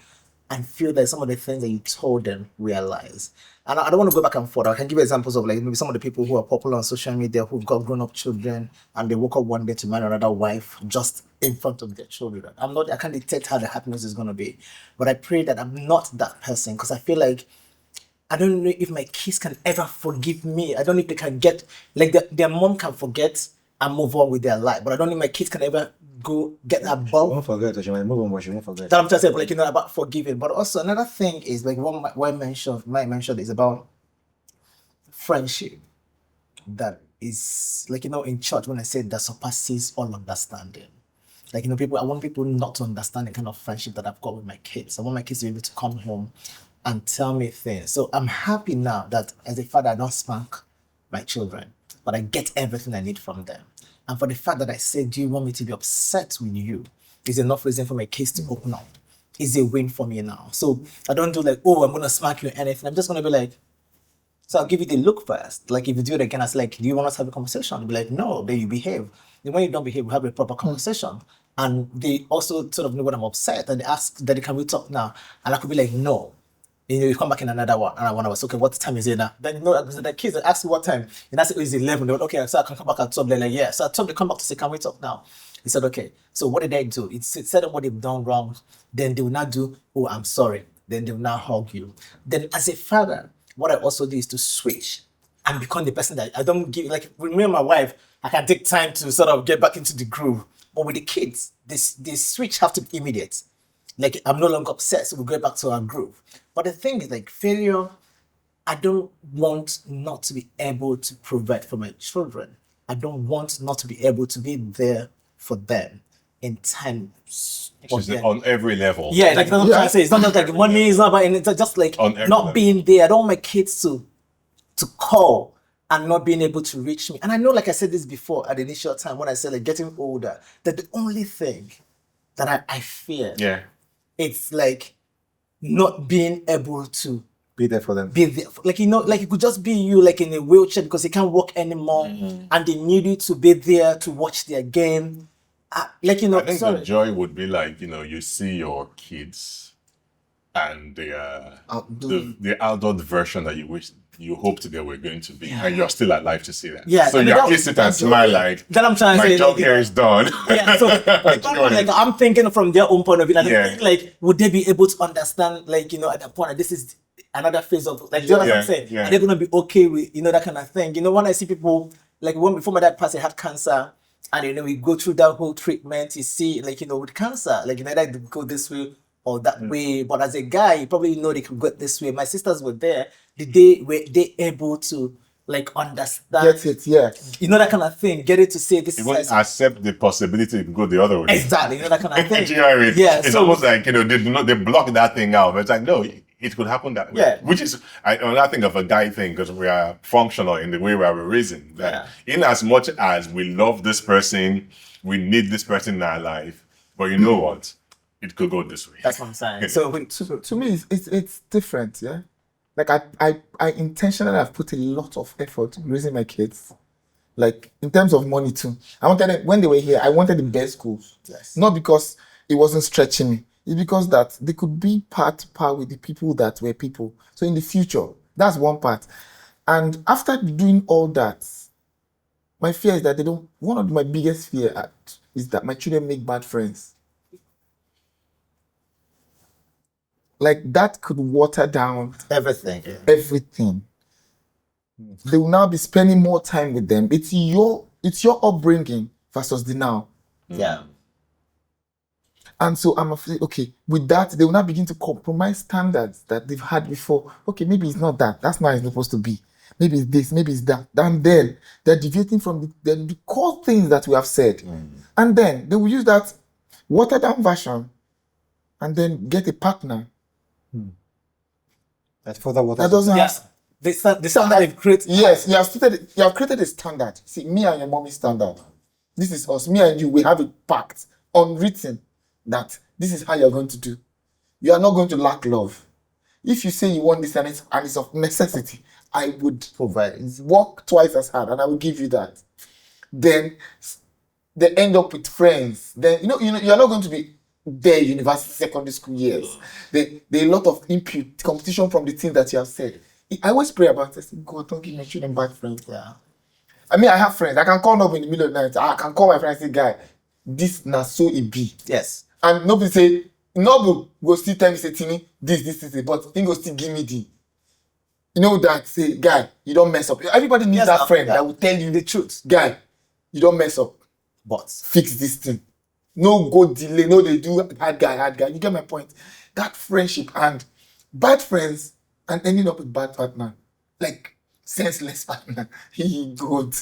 Speaker 2: and feel that some of the things that you told them realize. And I don't want to go back and forth. I can give you examples of like maybe some of the people who are popular on social media who've got grown-up children and they woke up one day to marry another wife just in front of their children. I can't dictate how the happiness is going to be. But I pray that I'm not that person, because I feel like I don't know if my kids can ever forgive me. I don't know if they can get, like their mom can forget and move on with their life. But I don't think my kids can ever go get above.
Speaker 1: She won't forget. She might move on, but she won't forget.
Speaker 2: That I'm just saying, like, about forgiving. But also another thing is like what Mike mentioned is about friendship. That is like, in church when I say that surpasses all understanding. Like, I want people not to understand the kind of friendship that I've got with my kids. I want my kids to be able to come home and tell me things. So I'm happy now that as a father, I don't spank my children, but I get everything I need from them. And for the fact that I say, do you want me to be upset with you? Is enough reason for my kids to open up. Is a win for me now. So I don't do like, I'm going to smack you or anything. I'm just going to be like, so I'll give you the look first. Like if you do it again, I say like, do you want us to have a conversation? I'll be like, no, then you behave. And when you don't behave, we have a proper conversation. And they also sort of know when I'm upset and they ask, Daddy, can we talk now? And I could be like, no. You come back in another 1 hour. So, okay, what time is it now? Then, the kids ask me what time. And I said, it's 11. They went, okay, so I can come back at 12. They're like, yeah. So I told them to come back to say, can we talk now? He said, okay. So what did I do? It said what they've done wrong. Then they will not do, I'm sorry. Then they will not hug you. Then as a father, what I also do is to switch and become the person that I don't give, like with me and my wife, I can take time to sort of get back into the groove. But with the kids, this switch have to be immediate. Like I'm no longer upset, so we go back to our groove. But the thing is, like failure, I don't want not to be able to provide for my children. I don't want not to be able to be there for them in time.
Speaker 3: On every level.
Speaker 2: Yeah, like that's what I'm trying to say. It's not just like money, it's not about anything, just like not
Speaker 3: level.
Speaker 2: Being there. I don't want my kids to call and not being able to reach me. And I know, like I said this before at the initial time when I said like getting older, that the only thing that I fear, it's like not being able to
Speaker 1: be there for them.
Speaker 2: Be there, like like it could just be you, like in a wheelchair because they can't walk anymore, and they need you to be there to watch their game. Like
Speaker 3: I think the joy would be like you see your kids, and the adult version that you hoped they were going to be, and you're still alive to see that.
Speaker 2: Yeah.
Speaker 3: So you actually sit and smile like,
Speaker 2: then I'm trying to say,
Speaker 3: my job here is done.
Speaker 2: Yeah. So like, I'm thinking from their own point of view. Like, would they be able to understand? Like, at that point, this is another phase of like. Do you know what I'm saying?
Speaker 3: Yeah.
Speaker 2: Are they gonna be okay with that kind of thing? When I see people like before my dad passed, he had cancer, and we go through that whole treatment. You see, like with cancer, like they go this way or that way. But as a guy, you probably know they could go this way. My sisters were there. Were they able to like understand?
Speaker 4: Get it, yeah.
Speaker 2: That kind of thing. Get it to say this.
Speaker 3: Even accept the possibility to go the other way.
Speaker 2: Exactly, that kind of thing.
Speaker 3: Do you know what I mean?
Speaker 2: Yeah.
Speaker 3: It's almost like they block that thing out. But it's like no, it could happen that way.
Speaker 2: Yeah.
Speaker 3: Which is I think of a guy thing because we are functional in the way we are raising. In as much as we love this person, we need this person in our life. But you know what? It could go this way.
Speaker 2: That's what I'm saying. So
Speaker 4: to me, it's different, yeah. Like I intentionally have put a lot of effort raising my kids. Like in terms of money too. I wanted it, when they were here, I wanted the best schools.
Speaker 2: Yes.
Speaker 4: Not because it wasn't stretching me. It's because that they could be par with the people that were people. So in the future, that's one part. And after doing all that, my fear is that one of my biggest fear is that my children make bad friends. Like that could water down
Speaker 2: everything.
Speaker 4: Everything. They will now be spending more time with them. It's your upbringing versus the now.
Speaker 2: Yeah.
Speaker 4: And so I'm afraid, okay, with that, they will not begin to compromise standards that they've had before. Okay, maybe it's not that. That's not how it's supposed to be. Maybe it's this, maybe it's that. And then they're deviating from the core things that we have said. And then they will use that watered down version and then get a partner.
Speaker 1: That further what
Speaker 4: That doesn't have...
Speaker 2: The standard they've created.
Speaker 4: Yes, you have created a standard. See, me and your mommy standard. This is us. Me and you, we have a pact, unwritten, that this is how you're going to do. You are not going to lack love. If you say you want this and it's of necessity, I would provide. Work twice as hard and I will give you that. Then they end up with friends. Then you're not going to be there university, secondary school years. There are a lot of input, competition from the things that you have said. I always pray about this. God, don't give my children bad friends. Yeah. I mean, I have friends. I can call Noble in the middle of the night. I can call my friend and say, guy, this na so it be.
Speaker 2: Yes.
Speaker 4: And nobody say, Noble go still tell me, say, Timi, this, but he go still give me the. You know that, say, guy, you don't mess up. Everybody needs that friend that will tell you the truth. Guy, you don't mess up.
Speaker 2: But
Speaker 4: fix this thing. No go delay, no they do hard guy. You get my point? That friendship and bad friends and ending up with bad partner. Like, senseless partner. He good.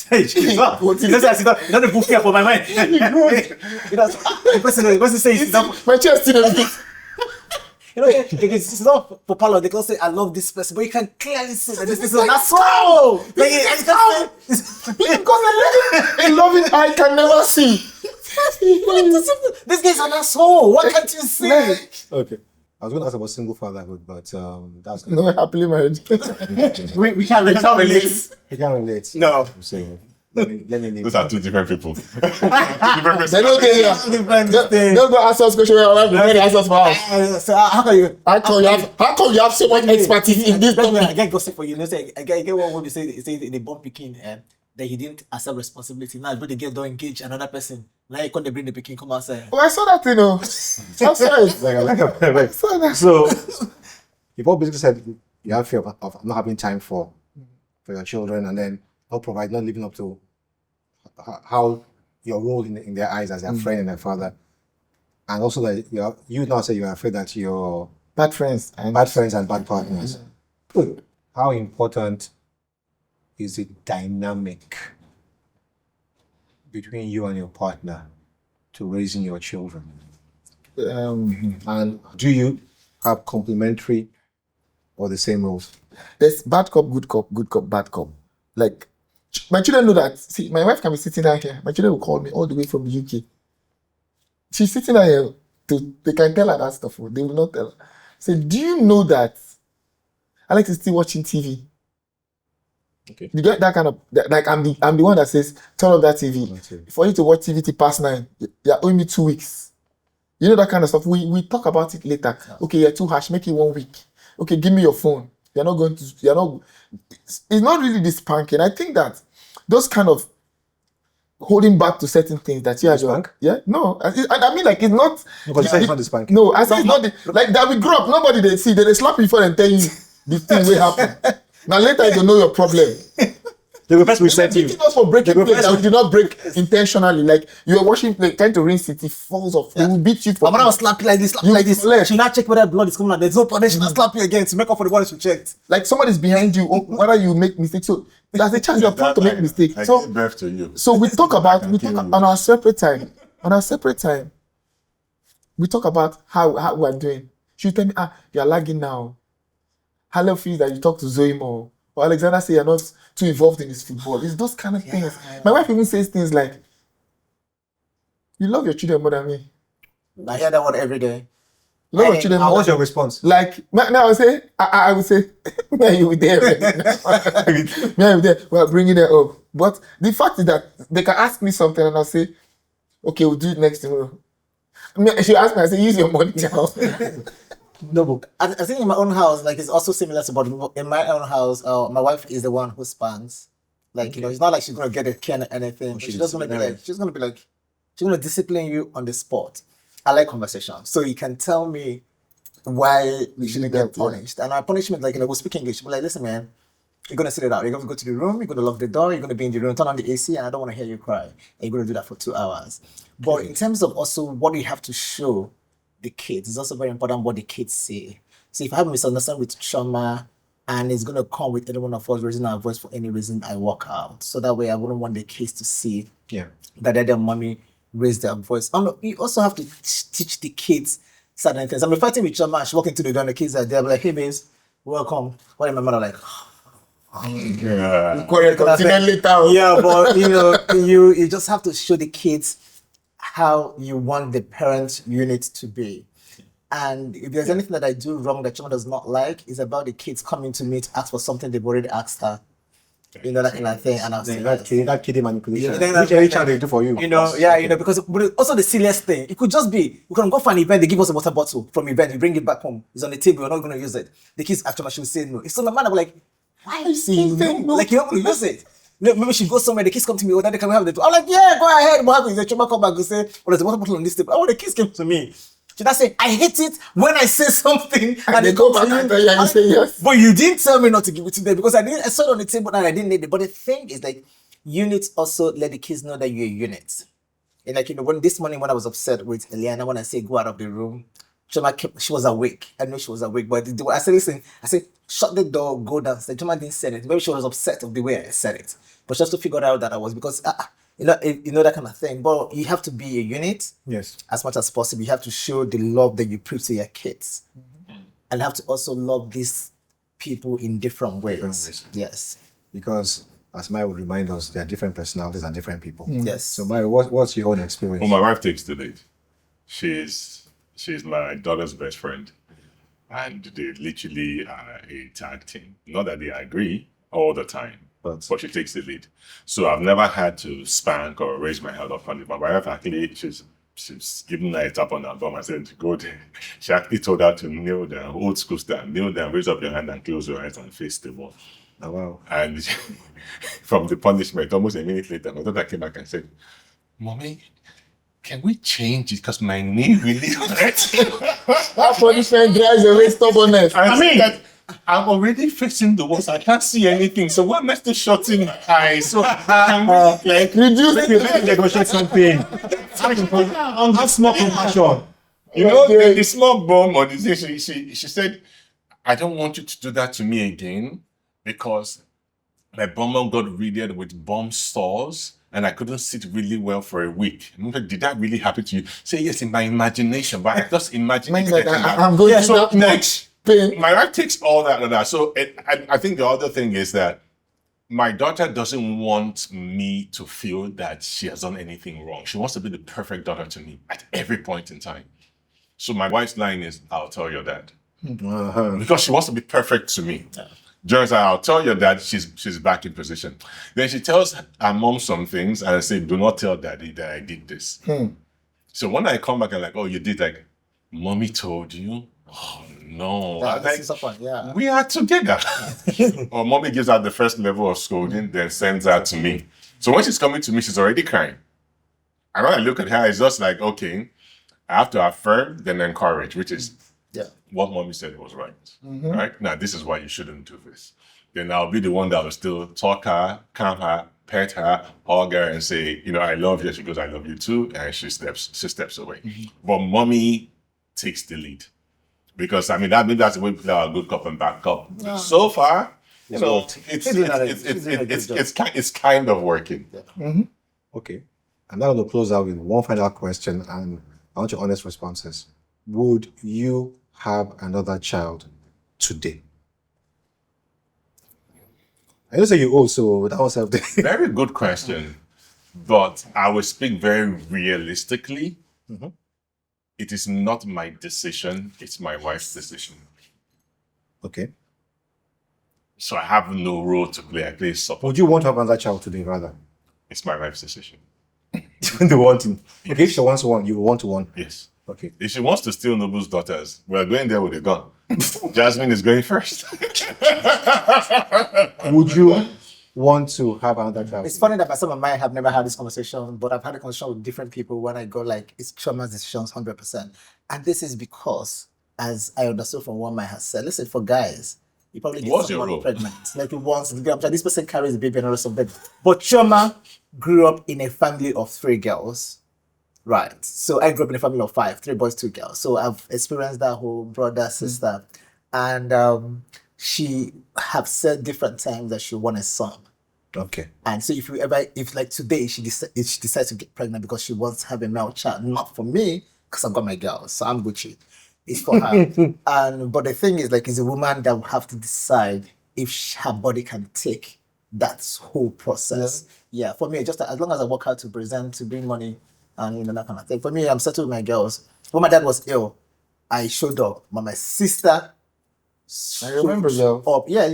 Speaker 2: Hey, it's not the book here for my mind. He good. The person says it's not.
Speaker 4: My chest still doesn't.
Speaker 2: It's not for Paulo. They can say, I love this person, but you can clearly see that this person is not so.
Speaker 4: Because a loving eye can never see.
Speaker 2: This guy's an asshole. What can't you see?
Speaker 1: Okay. I was going to ask about single fatherhood, but that's
Speaker 4: no, happily married.
Speaker 2: we can't relate.
Speaker 1: You can't relate.
Speaker 2: No.
Speaker 1: I'm saying. Let me leave.
Speaker 3: Those are two different people.
Speaker 4: They don't go ask us questions. They ask us for us.
Speaker 2: So how come
Speaker 4: you have so much expertise in this topic?
Speaker 2: I get gossip for you. I get one when they say they born Peking and that he didn't accept responsibility. Now when the girl don't engage another person. Now when they bring the Peking come outside.
Speaker 4: Oh, I saw that thing. I saw it.
Speaker 1: So you both basically said you have fear of not having time for your children, and then not living up to how your role in their eyes as their friend and their father, and also that you now say you are afraid that you're
Speaker 4: bad friends and
Speaker 1: bad partners. How important is the dynamic between you and your partner to raising your children? And do you have complementary or the same roles?
Speaker 4: There's bad cop, good cop, bad cop. Like, my children know that. See, my wife can be sitting down here. My children will call me all the way from the UK. She's sitting down here. They can tell her that stuff. They will not tell her. Say, do you know that Alex is still watching TV?
Speaker 1: Okay.
Speaker 4: You get that kind of, like, I'm the one that says, turn off that TV.
Speaker 1: Okay.
Speaker 4: For you to watch TV till past 9, you're owing me 2 weeks. You know that kind of stuff. We talk about it later. Okay, you're too harsh. Make it 1 week. Okay, give me your phone. It's not really this spanking. I think that those kind of holding back to certain things that no, I mean, like, it's not.
Speaker 1: Because it's not the spanking.
Speaker 4: No, I say it's not like that. We grew up. Nobody they see. They slap you before and tell you the thing will happen. Now later you don't know your problem.
Speaker 1: They will first reset you.
Speaker 4: Beating us for breaking plates that we did not break intentionally. Like, you were washing plate, trying to rinse it falls off. They will beat you for.
Speaker 2: My mother will slap you like this, She now check whether blood is coming out. There's no problem. She now slap you again to make up for the one she checked.
Speaker 4: Like, somebody's behind you, whether you make mistakes. So there's a chance you're prone to make mistakes.
Speaker 3: I
Speaker 4: So
Speaker 3: give birth to you.
Speaker 4: So we talk on our separate time. We talk about how we're doing. She tell me, you're lagging now. Hello feels that you talk to Zoe more. Or Alexander say you're not too involved in his football. It's those kind of things. My wife even says things like, you love your children more than me.
Speaker 2: I hear that one every day.
Speaker 4: You love your children more.
Speaker 1: What's your response?
Speaker 4: Like, now I would say, man, you were there. Man, we're bringing it up. But the fact is that they can ask me something and I'll say, okay, we'll do it next tomorrow. She'll ask me, I say, use your money now.
Speaker 1: No,
Speaker 2: I think in my own house, like, it's also similar to, but in my own house, my wife is the one who spans. Like, it's not like she's gonna get a key or anything. She's just gonna be like, she's gonna discipline you on the spot. I like conversation, so you can tell me why we shouldn't get punished. And our punishment, like, we'll speak English, but like, listen, man, You're gonna sit it out. You're gonna go to the room. You're gonna lock the door. You're gonna be in the room. Turn on the AC, and I don't want to hear you cry. And you're gonna do that for 2 hours. But in terms of also what you have to show the kids, it's also very important what the kids say. So if I have a misunderstanding with trauma, and it's gonna come with any one of us raising our voice for any reason, I walk out. So that way, I wouldn't want the kids to see
Speaker 1: Yeah.
Speaker 2: that their mommy raised their voice. You also have to teach the kids certain things. I'm fighting with trauma. She walk into the door, and the kids are there, like, "Hey, babes, welcome." What am my mother like?
Speaker 3: Yeah.
Speaker 4: Continue later.
Speaker 2: Yeah, but you just have to show the kids how you want the parent unit to be. And if there's anything that I do wrong that Choma does not like, is about the kids coming to me to ask for something they've already asked her. That kind of thing. And I'll say
Speaker 1: That kiddie manipulation.
Speaker 2: Yeah.
Speaker 1: Which every child they do for you.
Speaker 2: Because but also the silliest thing, it could just be, we can go for an event, they give us a water bottle from event, we bring it back home, it's on the table, we're not going to use it. The kids actually should say no. It's so my man, I'm like, why are you saying no? Like, you're not going to use it. Maybe she goes somewhere, the kids come to me, Daddy, can we have the I'm like, yeah, go ahead. What happens? The Choma come back and say, there's a water bottle on this table. Oh, the kids came to me. Should I say, I hate it when I say something
Speaker 4: And they go back and tell you and you say yes.
Speaker 2: But you didn't tell me not to give it to them because I saw it on the table and I didn't need it. But the thing is, like, units also let the kids know that you're a unit. And like, when this morning when I was upset with Eliana, when I say go out of the room, she was awake. I know she was awake, but I said, listen, I said, shut the door, go downstairs. Choma didn't say it. Maybe she was upset of the way I said it. But just to figure out that I was, because that kind of thing. But you have to be a unit.
Speaker 1: Yes.
Speaker 2: As much as possible. You have to show the love that you preach to your kids. And have to also love these people in different ways. Yes.
Speaker 1: Because as Mai would remind us, there are different personalities and different people.
Speaker 2: Yes.
Speaker 1: So Mai, what's your own experience?
Speaker 3: Well, my wife takes the lead. She's my daughter's best friend. And they literally are a tag team. Not that they agree all the time, but she takes the lead. So I've never had to spank or raise my head up on it. My wife actually, she's given her a tap on her bum and said to go there. She actually told her to kneel down, old school style, kneel down, raise up your hand and close your eyes and face the wall.
Speaker 1: Oh, wow.
Speaker 3: And from the punishment, almost a minute later, my daughter came back and said, Mommy, can we change it? Because my knee really hurts.
Speaker 4: That punishment drives away stubbornness.
Speaker 3: I mean, that I'm already facing the walls. I can't see anything. So what am I still shutting my eyes? So can we
Speaker 4: Reduce
Speaker 1: Maybe negotiate something. Have small compassion.
Speaker 3: You know, the small bomb on this day, she said, I don't want you to do that to me again because my bum got readed with bomb sores and I couldn't sit really well for a week. I'm like, did that really happen to you? Say, yes, in my imagination, but I just imagine it.
Speaker 4: like I'm going to that much pain.
Speaker 3: My wife takes all that and that. So I think the other thing is that my daughter doesn't want me to feel that she has done anything wrong. She wants to be the perfect daughter to me at every point in time. So my wife's line is, I'll tell your dad. Because she wants to be perfect to me. Just I'll tell your dad she's back in position. Then she tells her mom some things and I say, do not tell daddy that I did this. So when I come back and like, oh, you did, like, mommy told you? Oh no.
Speaker 2: Yeah.
Speaker 3: We are together. Or mommy gives her the first level of scolding, then sends her to me. So when she's coming to me, she's already crying. And when I look at her, it's just like, okay, I have to affirm, then encourage, which is what mommy said was right. Right? Now, this is why you shouldn't do this. Then I'll be the one that will still talk her, calm her, pet her, hug her, and say, I love you. She goes, I love you too. And she steps away. But mommy takes the lead. Because, that's the way people are good cop and bad cop. So far, it's kind of working.
Speaker 1: Okay. I'm now going to close out with one final question, and I want your honest responses. Would you have another child today? I know say you also that was something.
Speaker 3: Very good question, but I will speak very realistically. It is not my decision; it's my wife's decision.
Speaker 1: Okay.
Speaker 3: So I have no role to play. I play support.
Speaker 1: Would you want to have another child today, rather?
Speaker 3: It's my wife's decision.
Speaker 1: Even the wanting. Okay, if she wants one, you want one.
Speaker 3: Yes.
Speaker 1: Okay.
Speaker 3: If she wants to steal Noble's daughters, we're going there with a gun. Jasmine is going first.
Speaker 1: Would you want to have another child?
Speaker 2: It's funny that myself and Maya have never had this conversation, but I've had a conversation with different people when I go like, it's Choma's decisions 100%. And this is because, as I understood from what Maya has said, listen, for guys, You probably get
Speaker 3: What's your
Speaker 2: someone
Speaker 3: role?
Speaker 2: pregnant. Like you want to I'm sure this person carries the baby and all of that. But Chioma grew up in a family of 3 girls. Right. So I grew up in a family of 5, 3 boys, 2 girls. So I've experienced that whole brother, sister. And she have said different times that she want a son.
Speaker 1: Okay.
Speaker 2: And so if like today she decides to get pregnant because she wants to have a male child, not for me, because I've got my girls, so I'm Gucci. It's for her. But the thing is, like, it's a woman that will have to decide if her body can take that whole process. Yeah, for me, just as long as I work hard to present, to bring money, and that kind of thing. For me, I'm settled with my girls. When my dad was ill, I showed up. But my sister,
Speaker 4: I remember though.
Speaker 2: up. Yeah,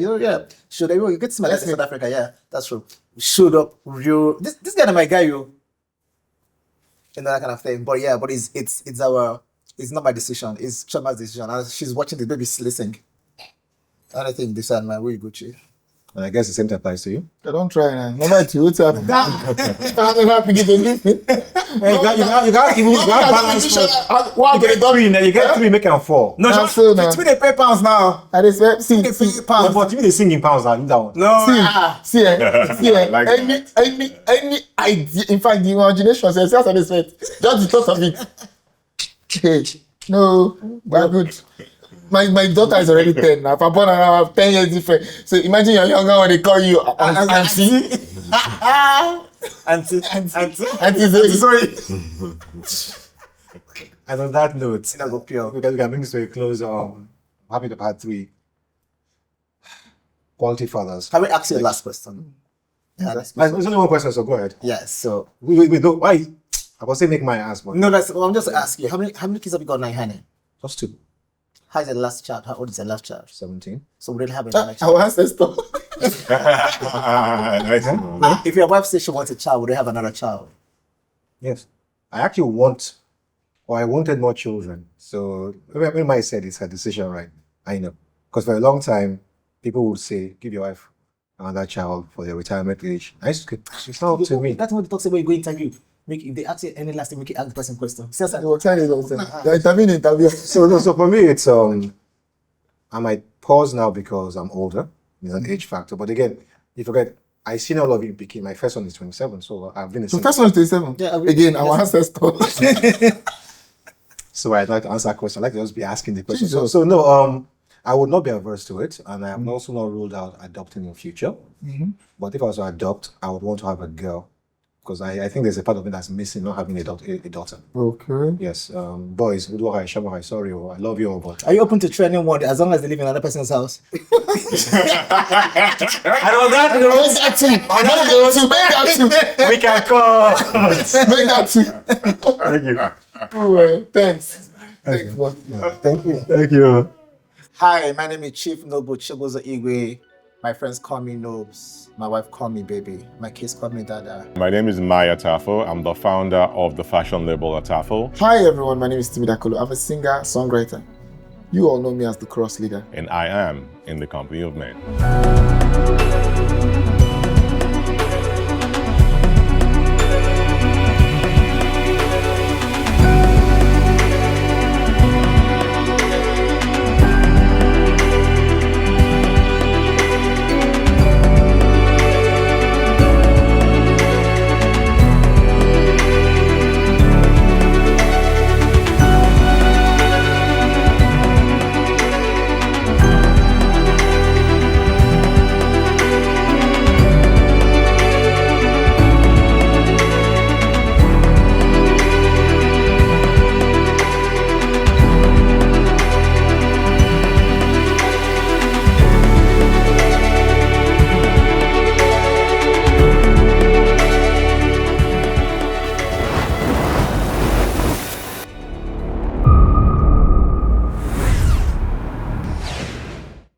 Speaker 2: showed up. You get to see my dad in South Africa. Yeah, that's true. Showed up real. This guy, my guy, that kind of thing. But yeah, but it's not my decision. It's Chioma's decision. And she's watching the baby listening. And I think this is my way Gucci.
Speaker 1: And I guess the same thing applies to you.
Speaker 4: I don't try now. Number 2, what's up?
Speaker 1: You gotta balance. You get 3, make them 4.
Speaker 2: No,
Speaker 4: That's so now.
Speaker 2: it's me they pay pounds now.
Speaker 4: I just see.
Speaker 1: No, but you they sing in pounds and that one.
Speaker 2: No,
Speaker 4: See,
Speaker 3: Like
Speaker 4: any idea. In fact, the imagination says just just the thought of it. Hey, no, we're good. My daughter is already 10 now. If I'm born and I have 10 years different. So imagine you're younger when they call you auntie. Auntie, sorry.
Speaker 1: And on that note,
Speaker 2: I go pure.
Speaker 1: because we can bring this to a close. I'm happy to have had 3 quality fathers.
Speaker 2: Can we ask you the last question? Yeah,
Speaker 1: There's only one question, so go ahead.
Speaker 2: yes. So
Speaker 1: Wait, no, why? I was saying make my ask, but
Speaker 2: no, I'm just asking you. How many kids have you got now, Ikhane?
Speaker 1: just 2.
Speaker 2: How is the last child? How old is the last child?
Speaker 1: 17.
Speaker 2: So we really have another
Speaker 4: Our
Speaker 2: child.
Speaker 4: ancestor.
Speaker 3: nice.
Speaker 2: If your wife says she wants a child, would they have another child?
Speaker 1: Yes. I actually I wanted more children. So when Mai said it's her decision, right? I know. Because for a long time, people would say, give your wife another child for your retirement age. I used to, it's not up to me.
Speaker 2: That's what they talk about when you go interview. If they ask you any last thing, make it ask the person question. Seriously.
Speaker 4: You will tell you also. The interview.
Speaker 1: So for me, it's I might pause now because I'm older. There's an age factor. But again, you forget, I seen all of you picking. My first one is 27, so I've been a
Speaker 4: The
Speaker 1: single.
Speaker 4: first one is 27.
Speaker 2: Yeah,
Speaker 4: Again, our ancestor.
Speaker 1: So I'd like to answer that question. I'd like to just be asking the question.
Speaker 4: Jesus.
Speaker 1: So no, I would not be averse to it, and I have also not ruled out adopting in future. But if I was to adopt, I would want to have a girl, because I think there's a part of me that's missing not having a daughter.
Speaker 4: Okay.
Speaker 1: Yes, boys, sorry, I love you all, but
Speaker 2: Are you open to training one as long as they live in another person's house?
Speaker 1: I don't we can call.
Speaker 4: Make that too.
Speaker 1: Thank you.
Speaker 4: Oh, thanks. Thanks.
Speaker 1: Thank you.
Speaker 2: Hi, my name is Chief Noble Igwe. My friends call me Nobes. My wife call me Baby. My kids call me Dada.
Speaker 3: My name is Mai Atafo. I'm the founder of the fashion label Atafo.
Speaker 4: Hi everyone, my name is Timi Dakolo. I'm a singer, songwriter. You all know me as the cross leader.
Speaker 3: And I am in the company of men.